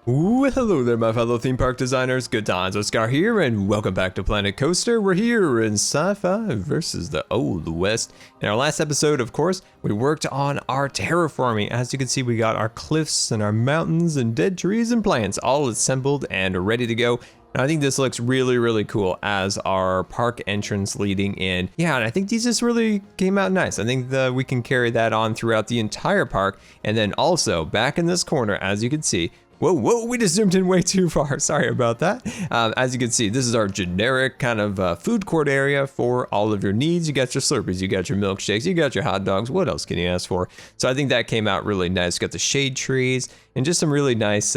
Well, hello there, my fellow theme park designers. Good times with Scar here, and welcome back to Planet Coaster. We're here in Sci-Fi versus the Old West. In our last episode, of course, we worked on our terraforming. As you can see, we got our cliffs and our mountains and dead trees and plants all assembled and ready to go. And I think this looks really, really cool as our park entrance leading in. Yeah, and I think these just really came out nice. I think we can carry that on throughout the entire park. And then also, back in this corner, as you can see, whoa, we just zoomed in way too far. Sorry about that. As you can see, this is our generic kind of food court area for all of your needs. You got your Slurpees, you got your milkshakes, you got your hot dogs. What else can you ask for? So I think that came out really nice. Got the shade trees and just some really nice,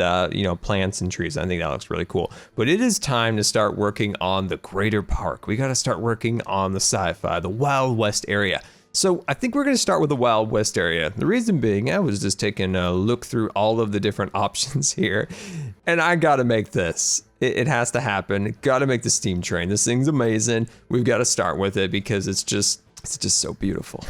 plants and trees. I think that looks really cool. But it is time to start working on the greater park. We got to start working on the sci-fi, the Wild West area. So I think we're going to start with the Wild West area. The reason being, I was just taking a look through all of the different options here, and I got to make this. It has to happen. Got to make the steam train. This thing's amazing. We've got to start with it because it's just so beautiful.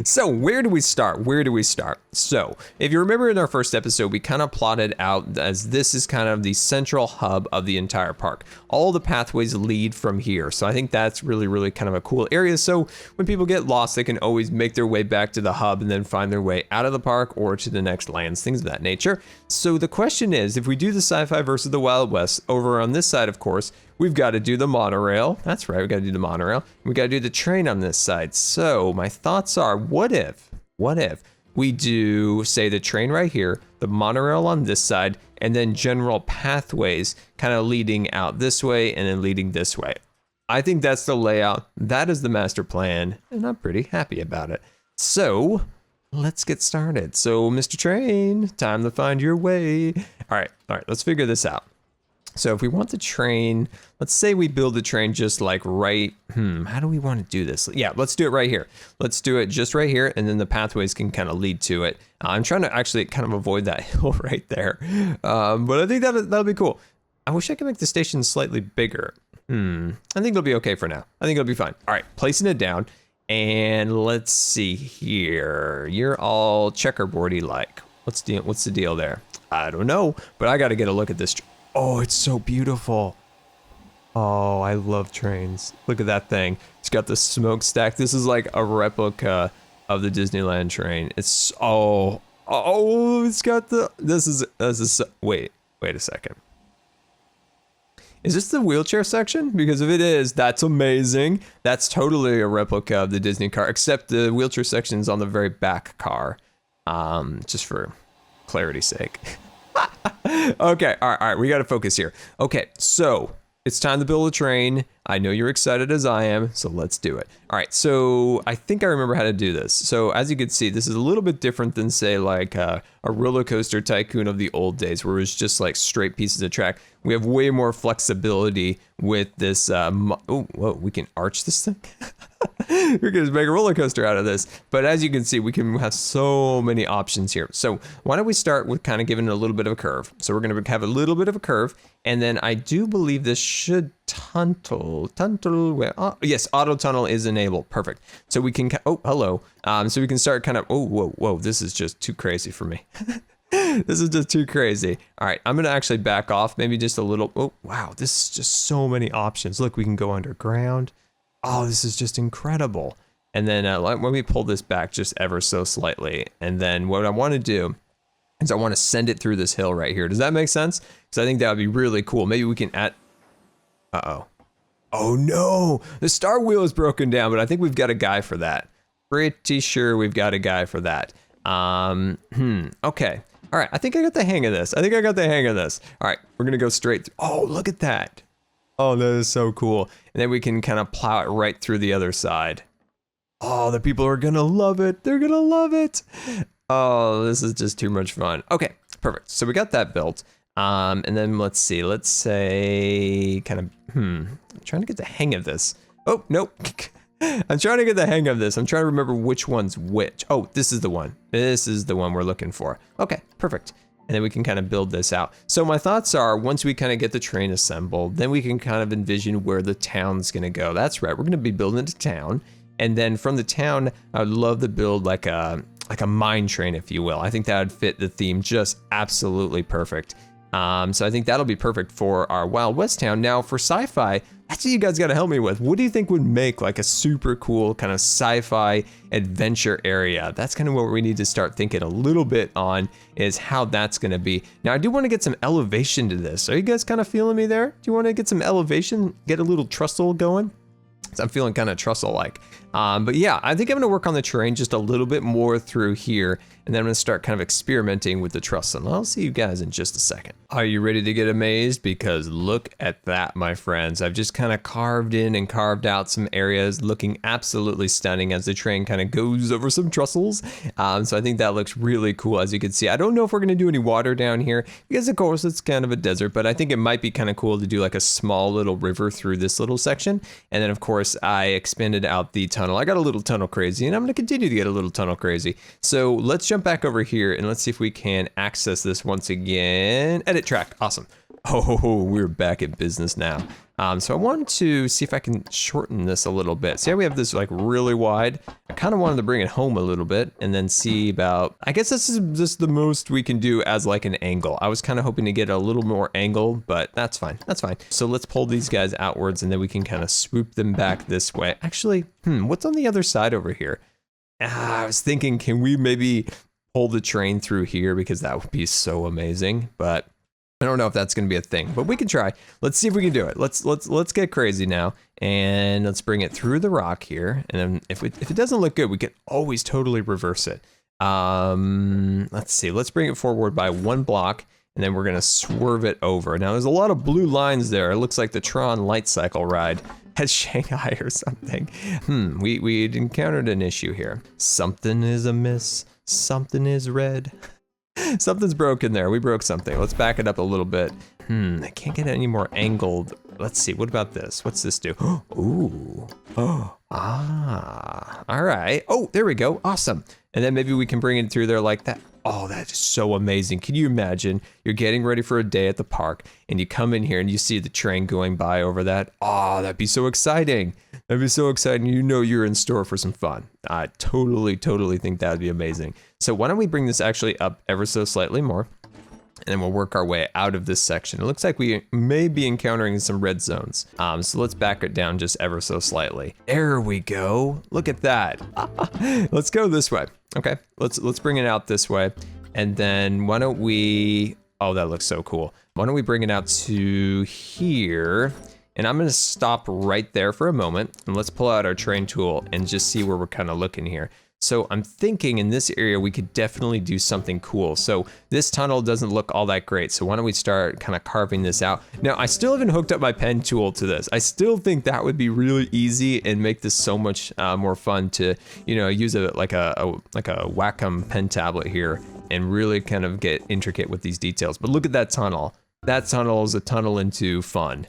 So where do we start? So if you remember in our first episode, we kind of plotted out as this is kind of the central hub of the entire park. All the pathways lead from here. So I think that's really, really kind of a cool area. So when people get lost, they can always make their way back to the hub and then find their way out of the park or to the next lands, things of that nature. So the question is, if we do the sci-fi versus the Wild West, over on this side, of course, we've got to do the monorail. That's right, we got to do the monorail. We got to do the train on this side. So my thoughts are, what if we do, say, the train right here, the monorail on this side, and then general pathways kind of leading out this way and then leading this way. I think that's the layout. That is the master plan, and I'm pretty happy about it. So let's get started. So Mr. Train, time to find your way. All right, let's figure this out. So if we want the train, let's say we build the train just like right, how do we want to do this? Yeah, let's do it right here. Let's do it just right here, and then the pathways can kind of lead to it. I'm trying to actually kind of avoid that hill right there. But I think that'll be cool. I wish I could make the station slightly bigger. I think it'll be okay for now. I think it'll be fine. All right, placing it down. And let's see here. You're all checkerboardy like. What's the deal there? I don't know, but I got to get a look at this. Oh, it's so beautiful. Oh, I love trains. Look at that thing. It's got the smokestack. This is like a replica of the Disneyland train. It's it's got the wait a second. Is this the wheelchair section? Because if it is, that's amazing. That's totally a replica of the Disney car, except the wheelchair section is on the very back car. Just for clarity's sake. Okay, all right, we got to focus here. Okay, so it's time to build a train. I know you're excited as I am, so let's do it. All right, so I think I remember how to do this. So as you can see, this is a little bit different than, say, like a roller coaster tycoon of the old days, where it was just like straight pieces of track. We have way more flexibility with this. We can arch this thing. We can just make a roller coaster out of this. But as you can see, we can have so many options here. So why don't we start with kind of giving it a little bit of a curve. So we're going to have a little bit of a curve. And then I do believe this should tunnel. Yes, auto tunnel is enabled. Perfect. So we can, hello. So we can start kind of, whoa, this is just too crazy for me. This is just too crazy. All right, I'm going to actually back off maybe just a little. Oh, wow, this is just so many options. Look, we can go underground. Oh, this is just incredible. And then let me pull this back just ever so slightly. And then what I want to do is I want to send it through this hill right here. Does that make sense? Because I think that would be really cool. Maybe we can add... Oh no, the star wheel is broken down, but I think we've got a guy for that. Pretty sure we've got a guy for that. Okay. All right, I think I got the hang of this. All right, we're going to go straight through. Oh, look at that. Oh, that is so cool. And then we can kind of plow it right through the other side. Oh, the people are going to love it. They're going to love it. Oh, this is just too much fun. Okay, perfect. So we got that built. And then let's see. Let's say kind of, I'm trying to get the hang of this. Oh, nope. I'm trying to get the hang of this. I'm trying to remember which one's which. Oh, this is the one. This is the one we're looking for. Okay, perfect. And then we can kind of build this out. So my thoughts are, once we kind of get the train assembled, then we can kind of envision where the town's gonna go. That's right, we're gonna be building a town. And then from the town, I would love to build like a like a mine train, if you will. I think that would fit the theme just absolutely perfect. So I think that'll be perfect for our Wild West town. Now for sci-fi, that's what you guys gotta help me with. What do you think would make like a super cool kind of sci-fi adventure area? That's kind of what we need to start thinking a little bit on, is how that's gonna be. Now I do wanna get some elevation to this. Are you guys kind of feeling me there? Do you wanna get some elevation, get a little trestle going? So I'm feeling kind of trestle-like. But yeah, I think I'm gonna work on the terrain just a little bit more through here, and then I'm gonna start kind of experimenting with the trestle. And I'll see you guys in just a second. Are you ready to get amazed? Because look at that, my friends. I've just kind of carved in and carved out some areas looking absolutely stunning as the train kind of goes over some trestles. So I think that looks really cool, as you can see. I don't know if we're gonna do any water down here, because of course it's kind of a desert, but I think it might be kind of cool to do like a small little river through this little section. And then of course I expanded out the tunnel. I got a little tunnel crazy, and I'm gonna continue to get a little tunnel crazy. So let's jump back over here and let's see if we can access this once again. Edit track, awesome. Oh, we're back in business now. So I wanted to see if I can shorten this a little bit. See how we have this like really wide? I kind of wanted to bring it home a little bit and then see about, I guess this is just the most we can do as like an angle. I was kind of hoping to get a little more angle, but that's fine, that's fine. So let's pull these guys outwards and then we can kind of swoop them back this way. Actually, what's on the other side over here? I was thinking, can we maybe pull the train through here, because that would be so amazing, but I don't know if that's gonna be a thing, but we can try. Let's see if we can do it. Let's get crazy now, and let's bring it through the rock here. And then if it doesn't look good, we can always totally reverse it. Let's see. Let's bring it forward by 1 block, and then we're gonna swerve it over. Now there's a lot of blue lines there. It looks like the Tron light cycle ride at Shanghai or something. We'd encountered an issue here. Something is amiss. Something is red. Something's broken there. We broke something. Let's back it up a little bit. I can't get it any more angled. Let's see. What about this? What's this do? Ooh. Oh. Ah. All right. Oh, there we go. Awesome. And then maybe we can bring it through there like that. Oh, that is so amazing. Can you imagine? You're getting ready for a day at the park and you come in here and you see the train going by over that. Oh, that'd be so exciting. That'd be so exciting. You know you're in store for some fun. I totally think that'd be amazing. So why don't we bring this actually up ever so slightly more, and then we'll work our way out of this section. It looks like we may be encountering some red zones. So let's back it down just ever so slightly. There we go. Look at that. Let's go this way. Okay, let's bring it out this way. And then why don't we, oh, that looks so cool. Why don't we bring it out to here? And I'm gonna stop right there for a moment, and let's pull out our train tool and just see where we're kind of looking here. So I'm thinking in this area, we could definitely do something cool. So this tunnel doesn't look all that great. So why don't we start kind of carving this out? Now, I still haven't hooked up my pen tool to this. I still think that would be really easy and make this so much more fun to, you know, use like a Wacom pen tablet here and really kind of get intricate with these details. But look at that tunnel. That tunnel is a tunnel into fun.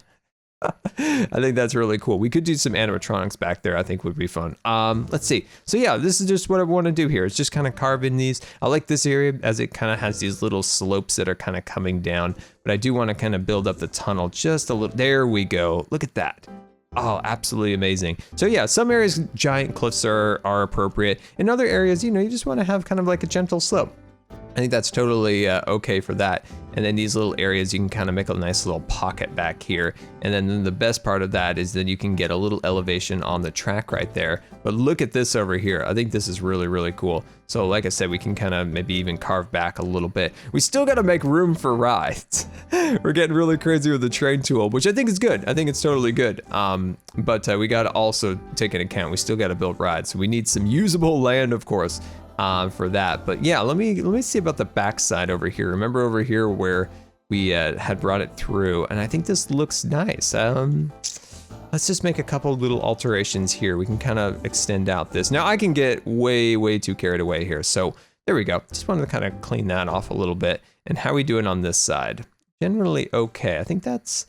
I think that's really cool. We could do some animatronics back there. I think would be fun. Let's see. So yeah, this is just what I want to do here. It's just kind of carve in these. I like this area as it kind of has these little slopes that are kind of coming down, but I do want to kind of build up the tunnel just a little. There we go. Look at that. Oh, absolutely amazing. So yeah, some areas giant cliffs are appropriate. In other areas, you know, you just want to have kind of like a gentle slope. I think that's totally okay for that. And then these little areas, you can kind of make a nice little pocket back here. And then the best part of that is that you can get a little elevation on the track right there. But look at this over here. I think this is really cool. So like I said, we can kind of maybe even carve back a little bit. We still got to make room for rides. We're getting really crazy with the train tool, which I think is good. I think it's totally good. But we got to also take into account, we still got to build rides. So we need some usable land, of course. For that. But yeah, let me see about the backside over here. Remember over here where we had brought it through, and I think this looks nice. Let's just make a couple little alterations here. We can kind of extend out this. Now I can get way too carried away here. So there we go. Just wanted to kind of clean that off a little bit. And how are we doing on this side? Generally okay. I think that's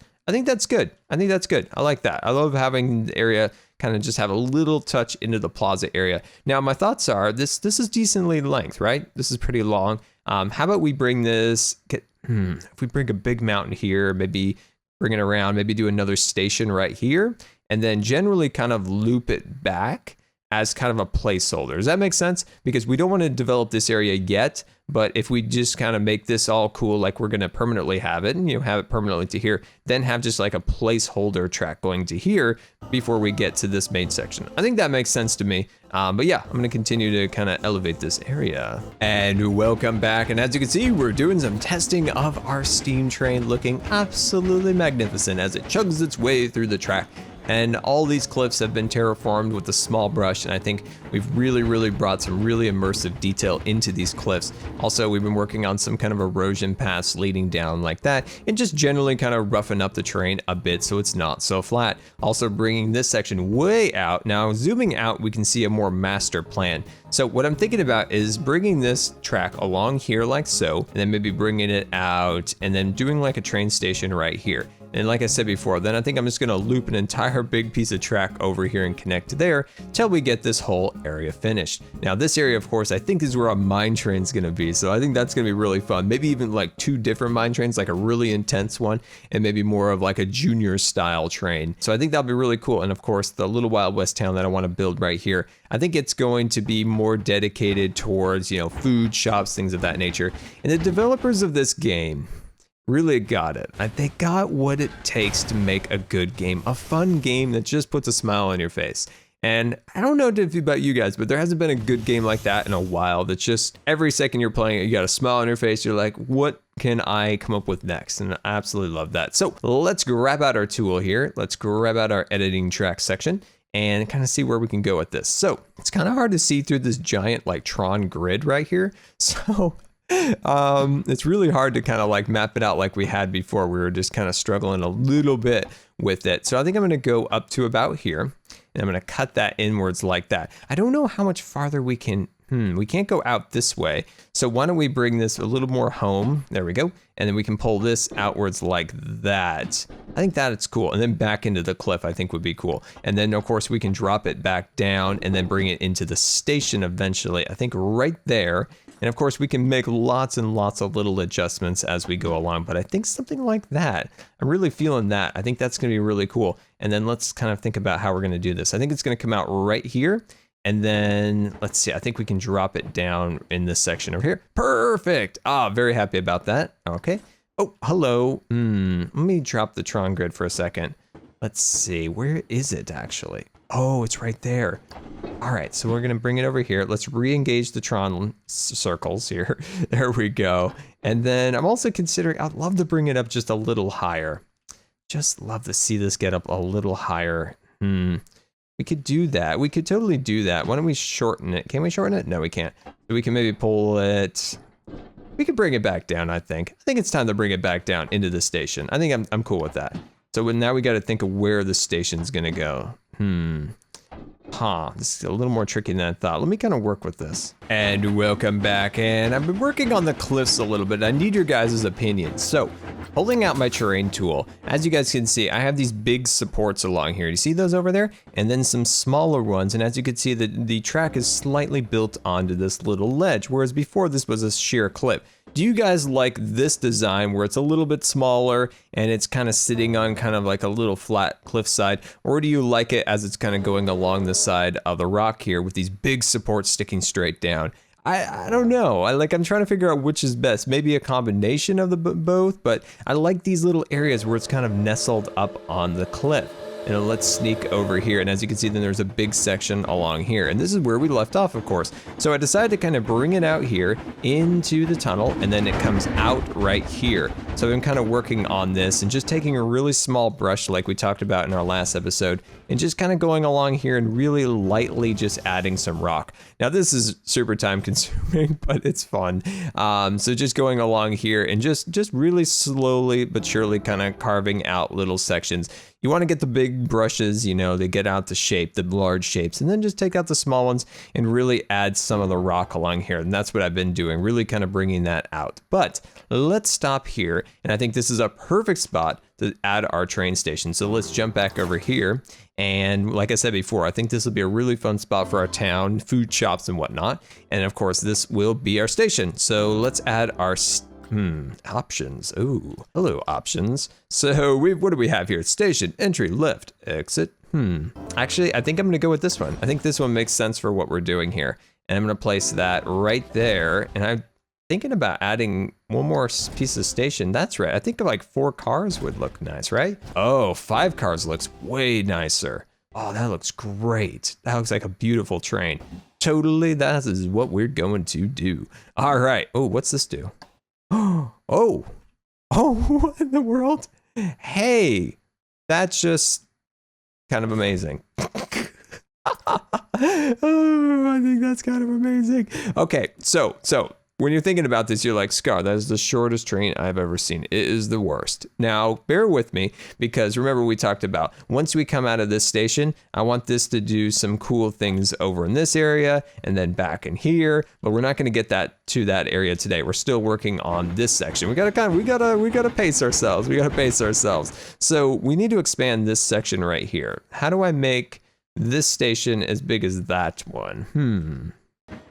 good. I think that's good. I like that. I love having the area kind of just have a little touch into the plaza area. Now my thoughts are this is decently length, right? This is pretty long. How about we bring this, if we bring a big mountain here, maybe bring it around, maybe do another station right here, and then generally kind of loop it back. as kind of a placeholder. Does that make sense? Because we don't want to develop this area yet, but if we just kind of make this all cool, like we're going to permanently have it, and have it permanently to here, then have just like a placeholder track going to here before we get to this main section. I think that makes sense to me. But yeah, I'm going to continue to kind of elevate this area. And welcome back. And as you can see, we're doing some testing of our steam train, looking absolutely magnificent as it chugs its way through the track. And all these cliffs have been terraformed with a small brush, and I think we've really brought some really immersive detail into these cliffs. Also, we've been working on some kind of erosion paths leading down like that, and just generally kind of roughing up the terrain a bit so it's not so flat. Also bringing this section way out. Now, zooming out, we can see a more master plan. So what I'm thinking about is bringing this track along here like so, and then maybe bringing it out, and then doing like a train station right here. And like I said before, then I think I'm just gonna loop an entire big piece of track over here and connect there till we get this whole area finished. Now this area, of course, I think is where a mine train's gonna be. So I think that's gonna be really fun. Maybe even like 2 different mine trains, like a really intense one, and maybe more of like a junior style train. So I think that'll be really cool. And of course, the little Wild West town that I wanna build right here, I think it's going to be more dedicated towards, food shops, things of that nature. And the developers of this game really got it. They got what it takes to make a good game, a fun game that just puts a smile on your face. And I don't know about you guys, but there hasn't been a good game like that in a while. That's just every second you're playing it, you got a smile on your face. You're like, what can I come up with next? And I absolutely love that. So let's grab out our tool here. Let's grab out our editing track section and kind of see where we can go with this. So it's kind of hard to see through this giant like Tron grid right here. So it's really hard to kind of like map it out like we had before. We were just kind of struggling a little bit with it. So I think I'm going to go up to about here, and I'm going to cut that inwards like that. I don't know how much farther we can. We can't go out this way. So why don't we bring this a little more home? There we go. And then we can pull this outwards like that. I think that's cool. And then back into the cliff, I think would be cool. And then of course we can drop it back down and then bring it into the station eventually. I think right there. And of course we can make lots and lots of little adjustments as we go along, but I think something like that, I'm really feeling that. I think that's gonna be really cool. And then let's kind of think about how we're gonna do this. I think it's gonna come out right here. And then let's see, I think we can drop it down in this section over here. Perfect. Very happy about that. Okay. Oh, hello. Let me drop the Tron grid for a second. Let's see, where is it actually? Oh, it's right there. All right, so we're gonna bring it over here. Let's re-engage the Tron circles here. There we go. And then I'm also considering, I'd love to bring it up just a little higher. Just love to see this get up a little higher. We could do that. We could totally do that. Why don't we shorten it? Can we shorten it? No, we can't. So we can maybe pull it. We could bring it back down, I think. I think it's time to bring it back down into the station. I think I'm cool with that. So now we got to think of where the station's gonna go. This is a little more tricky than I thought. Let me kind of work with this. And welcome back. And I've been working on the cliffs a little bit. I need your guys' opinions. So, holding out my terrain tool, as you guys can see, I have these big supports along here. Do you see those over there? And then some smaller ones. And as you can see, the track is slightly built onto this little ledge, whereas before this was a sheer cliff. Do you guys like this design where it's a little bit smaller and it's kind of sitting on kind of like a little flat cliffside? Or do you like it as it's kind of going along the side of the rock here with these big supports sticking straight down? I don't know. I'm trying to figure out which is best. Maybe a combination of the both, but I like these little areas where it's kind of nestled up on the cliff. And let's sneak over here. And as you can see, then there's a big section along here. And this is where we left off, of course. So I decided to kind of bring it out here into the tunnel, and then it comes out right here. So I've been kind of working on this and just taking a really small brush like we talked about in our last episode, and just kind of going along here and really lightly just adding some rock. Now this is super time consuming, but it's fun. So just going along here and just really slowly but surely kind of carving out little sections. You want to get the big brushes, they get out the shape, the large shapes, and then just take out the small ones and really add some of the rock along here. And that's what I've been doing, really kind of bringing that out. But let's stop here. And I think this is a perfect spot to add our train station. So let's jump back over here. And like I said before, I think this will be a really fun spot for our town, food shops and whatnot. And of course, this will be our station. So let's add our options. Ooh, hello options. So what do we have here? Station, entry, left, exit. Actually, I think I'm gonna go with this one. I think this one makes sense for what we're doing here. And I'm gonna place that right there. And I'm thinking about adding one more piece of station. That's right. I think like 4 cars would look nice, right? Oh, 5 cars looks way nicer. Oh, that looks great. That looks like a beautiful train. Totally, that is what we're going to do. All right. Oh, what's this do? Oh, what in the world? Hey, that's just kind of amazing. Oh, I think that's kind of amazing. Okay, so when you're thinking about this, you're like, Scar, that is the shortest train I've ever seen. It is the worst. Now, bear with me, because remember we talked about once we come out of this station, I want this to do some cool things over in this area and then back in here, but we're not going to get that to that area today. We're still working on this section. We gotta pace ourselves. We gotta pace ourselves. So we need to expand this section right here. How do I make this station as big as that one?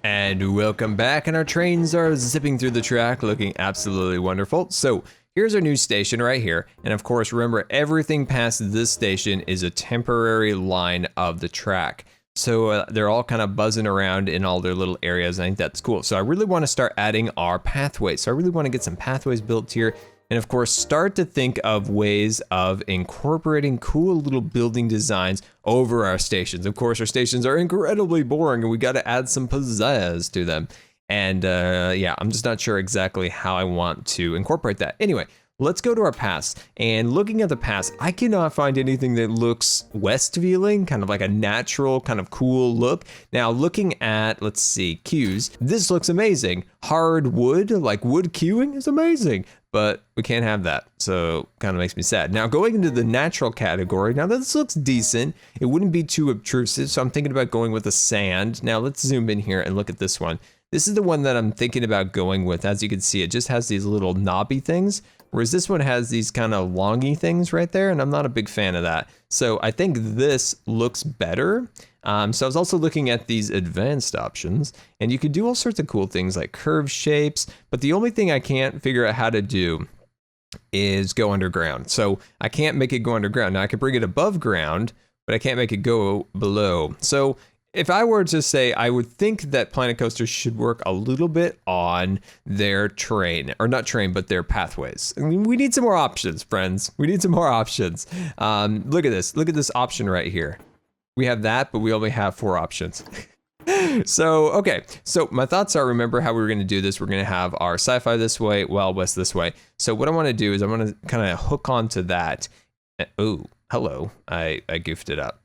And welcome back, and our trains are zipping through the track looking absolutely wonderful. So here's our new station right here, and of course remember everything past this station is a temporary line of the track. So they're all kind of buzzing around in all their little areas, and I think that's cool. So I really want to start adding our pathways. So I really want to get some pathways built here. And of course, start to think of ways of incorporating cool little building designs over our stations. Of course, our stations are incredibly boring and we got to add some pizzazz to them. And yeah, I'm just not sure exactly how I want to incorporate that. Anyway, let's go to our past. And looking at the past, I cannot find anything that looks West feeling, kind of like a natural, kind of cool look. Now looking at, let's see, queues, this looks amazing. Hard wood, like wood queuing is amazing. But we can't have that, so kind of makes me sad. Now going into the natural category, now this looks decent. It wouldn't be too obtrusive, so I'm thinking about going with the sand. Now let's zoom in here and look at this one. This is the one that I'm thinking about going with. As you can see, it just has these little knobby things, whereas this one has these kind of longy things right there, and I'm not a big fan of that. So I think this looks better. So I was also looking at these advanced options, and you could do all sorts of cool things like curve shapes, but the only thing I can't figure out how to do is go underground. So I can't make it go underground. Now I could bring it above ground, but I can't make it go below. So if I were to say, I would think that Planet Coaster should work a little bit on their train, or not train, but their pathways. I mean, we need some more options, friends. We need some more options. Look at this. Look at this option right here. We have that, but we only have 4 options. So, okay. So my thoughts are, remember how we were going to do this. We're going to have our sci-fi this way, Wild West this way. So what I want to do is I want to kind of hook onto that. Oh, hello. I goofed it up.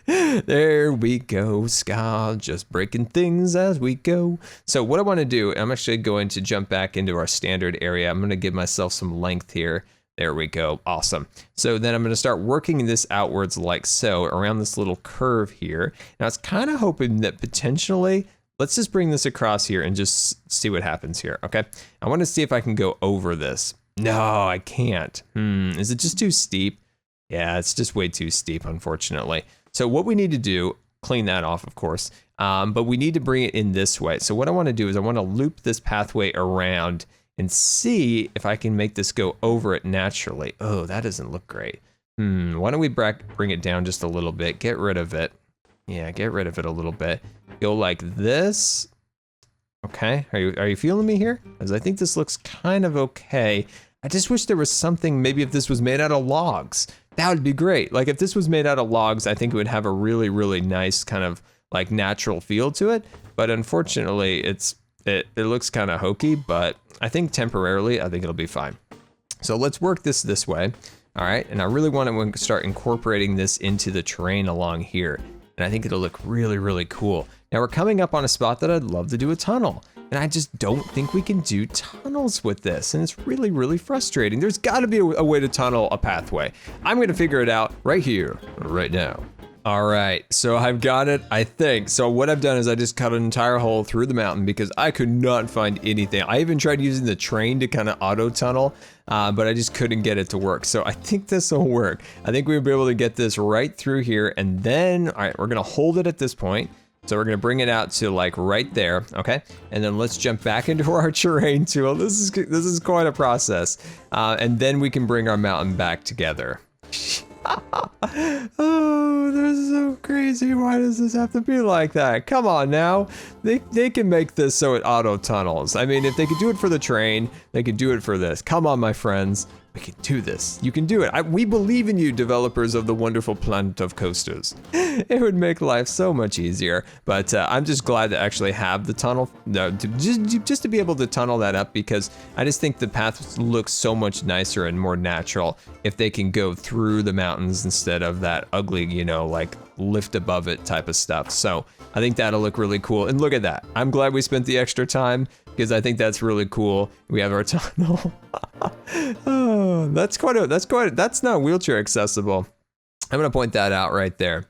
There we go, Scar, just breaking things as we go. So what I want to do, I'm actually going to jump back into our standard area. I'm going to give myself some length here. There we go. Awesome. So then I'm going to start working this outwards like so around this little curve here. Now I was kind of hoping that potentially, let's just bring this across here and just see what happens here. Okay. I want to see if I can go over this. No, I can't. Is it just too steep? Yeah, it's just way too steep, unfortunately. So what we need to do, clean that off, of course, but we need to bring it in this way. So what I want to do is I want to loop this pathway around and see if I can make this go over it naturally. Oh, that doesn't look great. Why don't we bring it down just a little bit, get rid of it. Yeah, get rid of it a little bit. Go like this. Okay, are you feeling me here? Because I think this looks kind of okay. I just wish there was something, maybe if this was made out of logs, that would be great. Like if this was made out of logs, I think it would have a really, really nice kind of like natural feel to it. But unfortunately, it looks kind of hokey, but I think temporarily, I think it'll be fine. So let's work this way. All right, and I really want to start incorporating this into the terrain along here. And I think it'll look really, really cool. Now we're coming up on a spot that I'd love to do a tunnel. And I just don't think we can do tunnels with this. And it's really, really frustrating. There's gotta be a way to tunnel a pathway. I'm gonna figure it out right here, right now. All right, so I've got it, I think. So what I've done is I just cut an entire hole through the mountain because I could not find anything. I even tried using the train to kind of auto tunnel, but I just couldn't get it to work. So I think this will work. I think we'll be able to get this right through here. And then, all right, we're gonna hold it at this point. So we're gonna bring it out to like right there, okay? And then let's jump back into our terrain tool. This is quite a process. And then we can bring our mountain back together. Oh, this is so crazy. Why does this have to be like that? Come on now. They can make this so it auto tunnels. I mean, if they could do it for the train, they could do it for this. Come on, my friends. We can do this. You can do it. We believe in you, developers of the wonderful planet of coasters. It would make life so much easier. But I'm just glad to actually have the tunnel, just to be able to tunnel that up, because I just think the path looks so much nicer and more natural if they can go through the mountains instead of that ugly, you know, like lift above it type of stuff. So I think that'll look really cool. And look at that. I'm glad we spent the extra time, because I think that's really cool. We have our tunnel. Oh, that's not wheelchair accessible. I'm gonna point that out right there.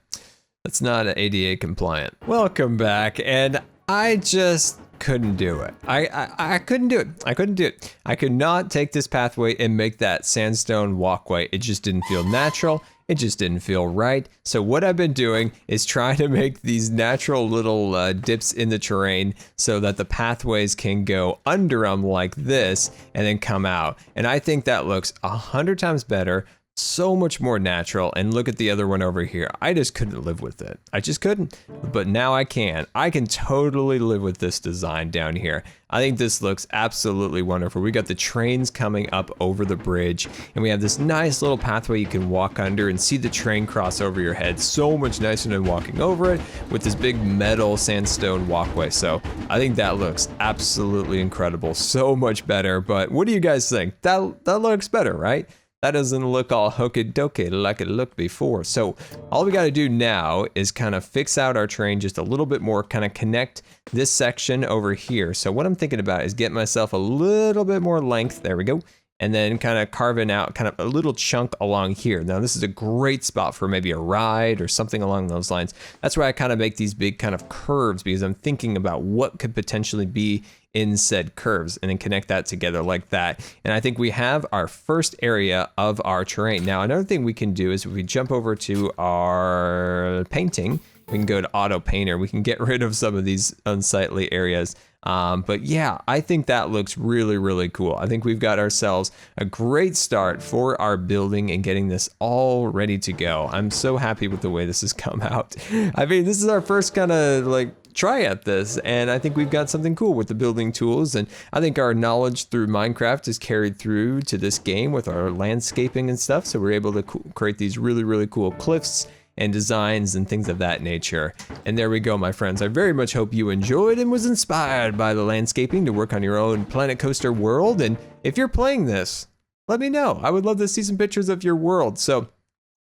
That's not ADA compliant. Welcome back, and I just couldn't do it. I couldn't do it. I couldn't do it. I could not take this pathway and make that sandstone walkway. It just didn't feel natural. It just didn't feel right. So what I've been doing is trying to make these natural little dips in the terrain so that the pathways can go under them like this and then come out. And I think that looks 100 times better. So much more natural. And look at the other one over here. I just couldn't live with it. I just couldn't. But now I can. I can totally live with this design down here. I think this looks absolutely wonderful. We got the trains coming up over the bridge, and we have this nice little pathway you can walk under and see the train cross over your head. So much nicer than walking over it with this big metal sandstone walkway. So I think that looks absolutely incredible. So much better. But what do you guys think? That looks better, right? That doesn't look all hokey dokey like it looked before. So all we got to do now is kind of fix out our train just a little bit more, kind of connect this section over here. So what I'm thinking about is get myself a little bit more length. There we go. And then kind of carving out kind of a little chunk along here. Now this is a great spot for maybe a ride or something along those lines. That's why I kind of make these big kind of curves, because I'm thinking about what could potentially be in said curves, and then connect that together like that. And I think we have our first area of our terrain. Now another thing we can do is if we jump over to our painting, we can go to auto painter. We can get rid of some of these unsightly areas. But yeah, I think that looks really, really cool. I think we've got ourselves a great start for our building and getting this all ready to go. I'm so happy with the way this has come out. I mean, this is our first kind of like try at this, and I think we've got something cool with the building tools, and I think our knowledge through Minecraft is carried through to this game with our landscaping and stuff, so we're able to create these really, really cool cliffs and designs and things of that nature. And there we go, my friends. I very much hope you enjoyed and was inspired by the landscaping to work on your own Planet Coaster world. And if you're playing this, let me know. I would love to see some pictures of your world. So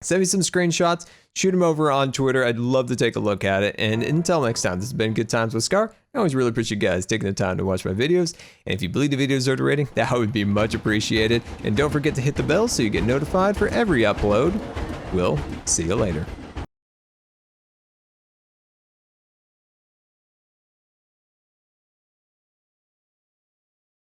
send me some screenshots, shoot them over on Twitter. I'd love to take a look at it. And until next time, this has been Good Times with Scar. I always really appreciate you guys taking the time to watch my videos. And if you believe the video deserves a rating, that would be much appreciated. And don't forget to hit the bell so you get notified for every upload. We'll see you later.